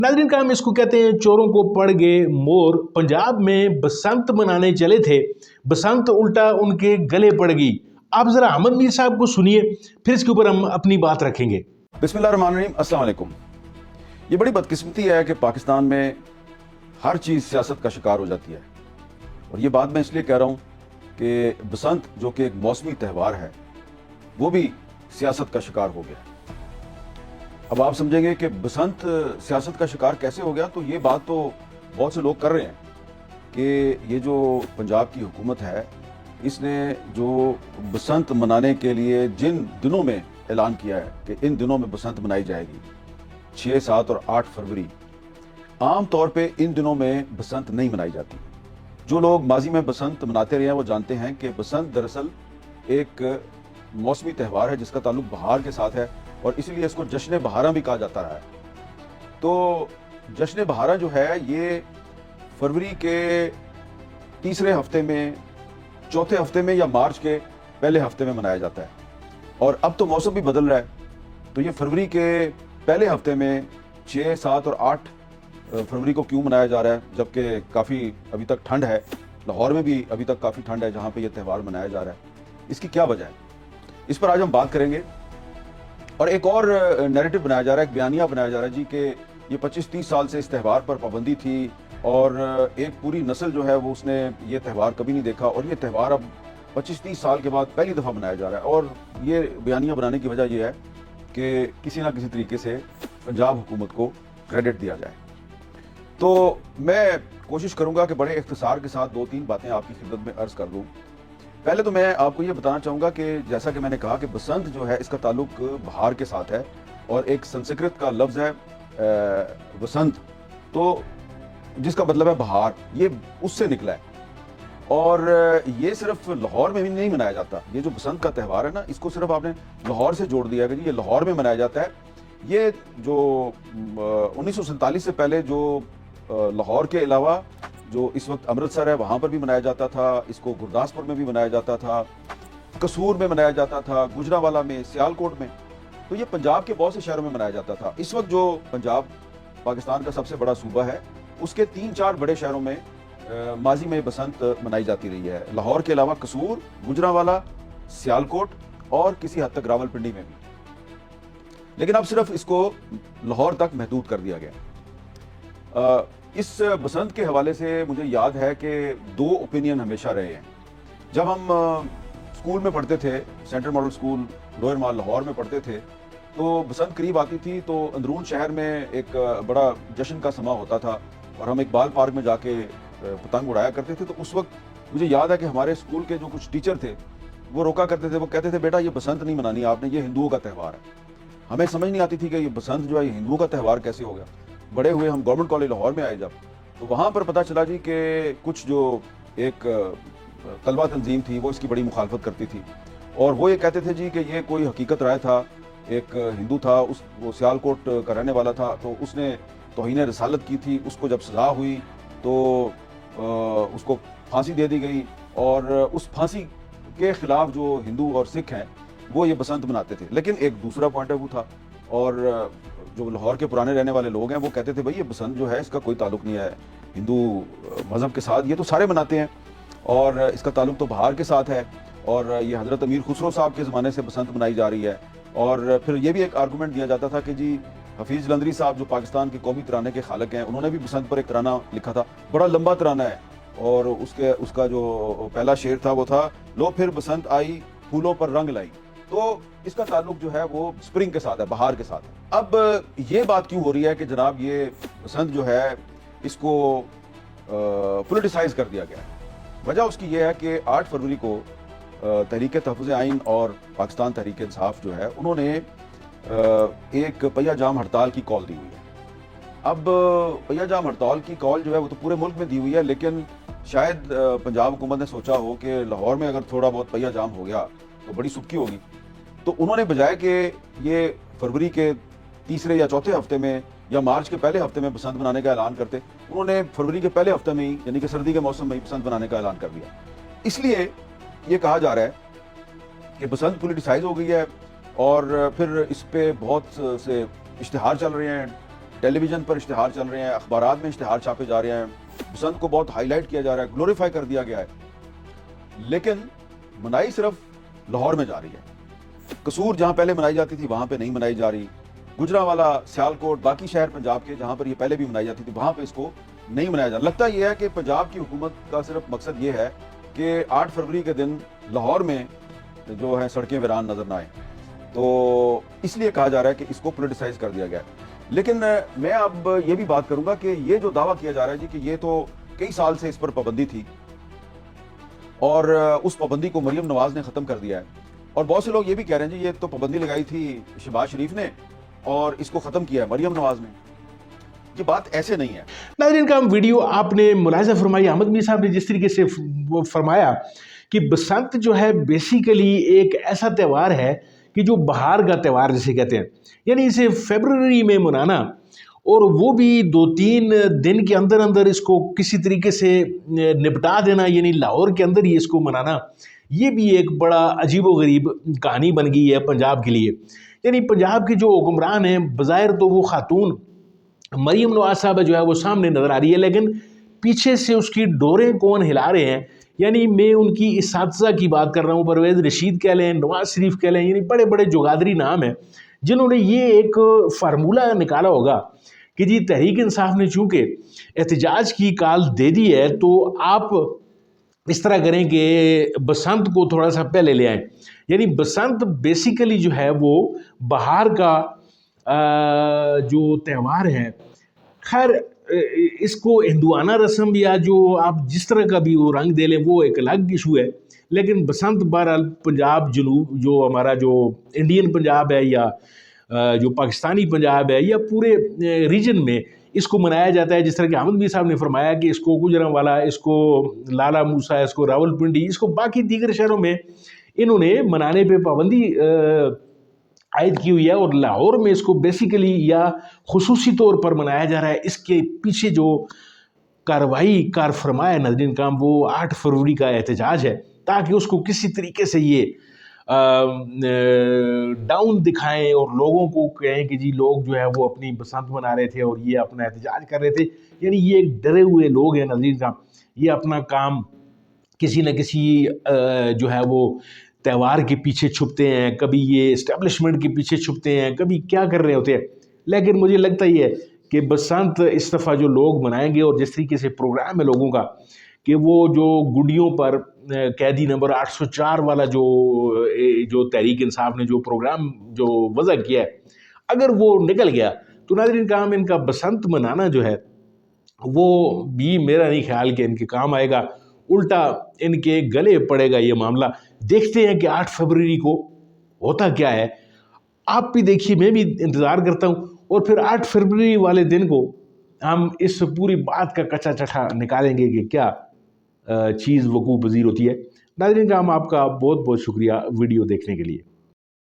नाज़रीन, का हम इसको कहते हैं चोरों को पड़ गए मोर। पंजाब में बसंत मनाने चले थे, बसंत उल्टा उनके गले पड़ गई। आप जरा अहमद मीर साहब को सुनिए, फिर इसके ऊपर हम अपनी बात रखेंगे। बिस्मिल्लाहिर्रहमानिर्रहीम, अस्सलाम वालेकुम। ये बड़ी बदकिस्मती है कि पाकिस्तान में हर चीज़ सियासत का शिकार हो जाती है। और ये बात मैं इसलिए कह रहा हूँ कि बसंत जो कि एक मौसमी त्यौहार है वो भी सियासत का शिकार हो गया। अब आप समझेंगे कि बसंत सियासत का शिकार कैसे हो गया, तो ये बात तो बहुत से लोग कर रहे हैं कि ये जो पंजाब की हुकूमत है इसने जो बसंत मनाने के लिए जिन दिनों में ऐलान किया है कि इन दिनों में बसंत मनाई जाएगी 6, 7 और 8 फरवरी, आम तौर पे इन दिनों में बसंत नहीं मनाई जाती। जो लोग माजी में बसंत मनाते रहे हैं वो जानते हैं कि बसंत दरअसल एक मौसमी त्यौहार है जिसका ताल्लुक बहार के साथ है और इसीलिए इसको जश्न बहारा भी कहा जाता रहा है। तो जश्न बहारा जो है ये फरवरी के तीसरे हफ्ते में, चौथे हफ्ते में या मार्च के पहले हफ्ते में मनाया जाता है। और अब तो मौसम भी बदल रहा है, तो ये फरवरी के पहले हफ्ते में 6, 7 और 8 फरवरी को क्यों मनाया जा रहा है, जबकि काफ़ी अभी तक ठंड है। लाहौर में भी अभी तक काफ़ी ठंड है जहाँ पे ये त्यौहार मनाया जा रहा है। इसकी क्या वजह है, इस पर आज हम बात करेंगे। और एक और नैरेटिव बनाया जा रहा है, एक बयानिया बनाया जा रहा है जी कि ये 25-30 साल से इस त्यौहार पर पाबंदी थी और एक पूरी नस्ल जो है वो उसने ये त्यौहार कभी नहीं देखा और ये त्यौहार अब 25-30 साल के बाद पहली दफ़ा मनाया जा रहा है। और ये बयानिया बनाने की वजह ये है कि किसी ना किसी तरीके से पंजाब हुकूमत को क्रेडिट दिया जाए। तो मैं कोशिश करूंगा कि बड़े इख्तिसार के साथ 2-3 बातें आपकी खिदमत में अर्ज कर दूं। पहले तो मैं आपको ये बताना चाहूँगा कि जैसा कि मैंने कहा कि बसंत जो है इसका ताल्लुक बहार के साथ है और एक संस्कृत का लफ्ज़ है बसंत, तो जिसका मतलब है बहार, ये उससे निकला है। और ये सिर्फ लाहौर में भी नहीं मनाया जाता। ये जो बसंत का त्यौहार है ना, इसको सिर्फ आपने लाहौर से जोड़ दिया है कि ये लाहौर में मनाया जाता है। ये जो 1947 से पहले जो लाहौर के अलावा जो इस वक्त अमृतसर है वहाँ पर भी मनाया जाता था, इसको गुरदासपुर में भी मनाया जाता था, कसूर में मनाया जाता था, गुजरांवाला में, सियालकोट में, तो ये पंजाब के बहुत से शहरों में मनाया जाता था। इस वक्त जो पंजाब पाकिस्तान का सबसे बड़ा सूबा है उसके 3-4 बड़े शहरों में माजी में बसंत मनाई जाती रही है। लाहौर के अलावा कसूर, गुजरांवाला, सियालकोट और किसी हद तक रावलपिंडी में भी, लेकिन अब सिर्फ इसको लाहौर तक महदूद कर दिया गया। इस बसंत के हवाले से मुझे याद है कि 2 ओपिनियन हमेशा रहे हैं। जब हम स्कूल में पढ़ते थे, सेंट्रल मॉडल स्कूल लोअर माल लाहौर में पढ़ते थे, तो बसंत करीब आती थी तो अंदरून शहर में एक बड़ा जश्न का समा होता था और हम इकबाल पार्क में जाके पतंग उड़ाया करते थे। तो उस वक्त मुझे याद है कि हमारे स्कूल के जो कुछ टीचर थे वो रोका करते थे, वो कहते थे बेटा ये बसंत नहीं मनानी आपने, ये हिंदुओं का त्यौहार है। हमें समझ नहीं आती थी कि ये बसंत जो है ये हिंदुओं का त्यौहार कैसे हो गया। बड़े हुए हम गवर्नमेंट कॉलेज लाहौर में आए जब, तो वहाँ पर पता चला जी कि कुछ जो एक तलबा तंजीम थी वो इसकी बड़ी मुखालफत करती थी और वो ये कहते थे जी कि ये कोई हकीकत राय था, एक हिंदू था, वो सियालकोट का रहने वाला था, तो उसने तौहीन रसालत की थी। उसको जब सजा हुई तो उसको फांसी दे दी गई और उस फांसी के खिलाफ जो हिंदू और सिख हैं वो ये बसंत मनाते थे। लेकिन एक दूसरा पॉइंट ऑफ व्यू था और जो लाहौर के पुराने रहने वाले लोग हैं वो कहते थे भाई ये बसंत जो है इसका कोई ताल्लुक नहीं है हिंदू मज़हब के साथ, ये तो सारे मनाते हैं और इसका ताल्लुक तो बहार के साथ है और ये हज़रत अमीर खुसरो साहब के ज़माने से बसंत मनाई जा रही है। और फिर ये भी एक आर्गूमेंट दिया जाता था कि जी हफीज़ जलंधरी साहब जो पाकिस्तान के कौमी तराने के खालक हैं, उन्होंने भी बसंत पर एक तराना लिखा था, बड़ा लंबा तराना है और उसका जो पहला शेर था वो था, लो फिर बसंत आई फूलों पर रंग लाई। तो इसका ताल्लुक जो है वो स्प्रिंग के साथ है, बहार के साथ है। अब ये बात क्यों हो रही है कि जनाब ये बसंत जो है इसको पॉलिटिसाइज कर दिया गया है? वजह उसकी ये है कि 8 फरवरी को तहरीक तहफ़्फ़ुज़ आइन और पाकिस्तान तहरीक इंसाफ जो है उन्होंने एक पहिया जाम हड़ताल की कॉल दी हुई है। अब पहिया जाम हड़ताल की कॉल जो है वो तो पूरे मुल्क में दी हुई है, लेकिन शायद पंजाब हुकूमत ने सोचा हो कि लाहौर में अगर थोड़ा बहुत पहिया जाम हो गया तो बड़ी सुखी होगी, तो उन्होंने बजाय कि ये फरवरी के तीसरे या चौथे हफ्ते में या मार्च के पहले हफ्ते में बसंत मनाने का ऐलान करते, उन्होंने फरवरी के पहले हफ्ते में ही यानी कि सर्दी के मौसम में ही बसंत मनाने का ऐलान कर दिया। इसलिए ये कहा जा रहा है कि बसंत पॉलिटिसाइज हो गई है और फिर इस पे बहुत से इश्तिहार चल रहे हैं, ٹیلی ویژن پر اشتہار چل رہے ہیں, اخبارات میں اشتہار چھاپے جا رہے ہیں, بسنت کو بہت ہائی لائٹ کیا جا رہا ہے, گلوریفائی کر دیا گیا ہے, لیکن منائی صرف لاہور میں جا رہی ہے. قصور جہاں پہلے منائی جاتی تھی وہاں پہ نہیں منائی جا رہی. گجرانوالہ, سیالکوٹ, باقی شہر پنجاب کے جہاں پر یہ پہلے بھی منائی جاتی تھی وہاں پہ اس کو نہیں منایا جاتا. لگتا یہ ہے کہ پنجاب کی حکومت کا صرف مقصد یہ ہے کہ 8 فروری کے دن لاہور میں جو ہے سڑکیں ویران نظر نہ آئیں, تو اس لیے کہا جا رہا ہے کہ اس کو پولیٹیسائز کر دیا گیا ہے. لیکن میں اب یہ بھی بات کروں گا کہ یہ جو دعویٰ کیا جا رہا ہے جی کہ یہ تو کئی سال سے اس پر پابندی تھی اور اس پابندی کو مریم نواز نے ختم کر دیا ہے, اور بہت سے لوگ یہ بھی کہہ رہے ہیں جی یہ تو پابندی لگائی تھی شہباز شریف نے اور اس کو ختم کیا ہے مریم نواز نے. یہ بات ایسے نہیں ہے. ناظرین کا ویڈیو آپ نے ملاحظہ فرمائی, احمد میر صاحب نے جس طریقے سے فرمایا کہ بسنت جو ہے بیسیکلی ایک ایسا تہوار ہے کہ جو بہار کا تہوار جسے کہتے ہیں, یعنی اسے فیبروری میں منانا اور وہ بھی 2-3 دن کے اندر اندر اس کو کسی طریقے سے نپٹا دینا, یعنی لاہور کے اندر ہی اس کو منانا, یہ بھی ایک بڑا عجیب و غریب کہانی بن گئی ہے پنجاب کے لیے. یعنی پنجاب کی جو حکمران ہیں بظاہر تو وہ خاتون مریم نواز صاحبہ جو ہے وہ سامنے نظر آ رہی ہے, لیکن پیچھے سے اس کی ڈوریں کون ہلا رہے ہیں. یعنی میں ان کی اساتذہ کی بات کر رہا ہوں, پرویز رشید کہہ لیں, نواز شریف کہہ لیں, یعنی بڑے بڑے جگادری نام ہیں جنہوں نے یہ ایک فارمولہ نکالا ہوگا کہ جی تحریک انصاف نے چونکہ احتجاج کی کال دے دی ہے تو آپ اس طرح کریں کہ بسنت کو تھوڑا سا پہلے لے آئیں. یعنی بسنت بیسیکلی جو ہے وہ بہار کا جو تہوار ہے, خیر اس کو ہندوانہ رسم یا جو آپ جس طرح کا بھی وہ رنگ دے لیں وہ ایک الگ ایشو ہے, لیکن بسنت بہرحال پنجاب جنوب جو ہمارا جو انڈین پنجاب ہے یا جو پاکستانی پنجاب ہے یا پورے ریجن میں اس کو منایا جاتا ہے. جس طرح کہ احمد میر صاحب نے فرمایا کہ اس کو گوجرانوالہ, اس کو لالا موسا, اس کو راول پنڈی, اس کو باقی دیگر شہروں میں انہوں نے منانے پہ پابندی عائد کی ہوئی ہے, اور لاہور میں اس کو بیسیکلی یا خصوصی طور پر منایا جا رہا ہے. اس کے پیچھے جو کاروائی کار فرمایا ناظرین کام وہ 8 فروری کا احتجاج ہے, تاکہ اس کو کسی طریقے سے یہ ڈاؤن دکھائیں اور لوگوں کو کہیں کہ جی لوگ جو ہے وہ اپنی بسنت منا رہے تھے اور یہ اپنا احتجاج کر رہے تھے. یعنی یہ ایک ڈرے ہوئے لوگ ہیں ناظرین صاحب, یہ اپنا کام کسی نہ کسی جو ہے وہ تہوار کے پیچھے چھپتے ہیں, کبھی یہ اسٹیبلشمنٹ کے پیچھے چھپتے ہیں, کبھی کیا کر رہے ہوتے ہیں. لیکن مجھے لگتا ہی ہے کہ بسنت اس دفعہ جو لوگ منائیں گے اور جس طریقے سے پروگرام ہے لوگوں کا کہ وہ جو گڈیوں پر قیدی نمبر 804 والا جو تحریک انصاف نے جو پروگرام جو وضع کیا ہے, اگر وہ نکل گیا تو ناظرین کام ان کا بسنت منانا جو ہے وہ بھی میرا نہیں خیال کہ ان کے کام آئے گا, الٹا ان کے گلے پڑے گا یہ معاملہ. دیکھتے ہیں کہ 8 فروری کو ہوتا کیا ہے, آپ بھی دیکھیے, میں بھی انتظار کرتا ہوں, اور پھر 8 فروری والے دن کو ہم اس پوری بات کا کچا چٹھا نکالیں گے کہ کیا چیز وقوع پذیر ہوتی ہے. ناظرین کا ہم آپ کا بہت بہت شکریہ ویڈیو دیکھنے کے لیے.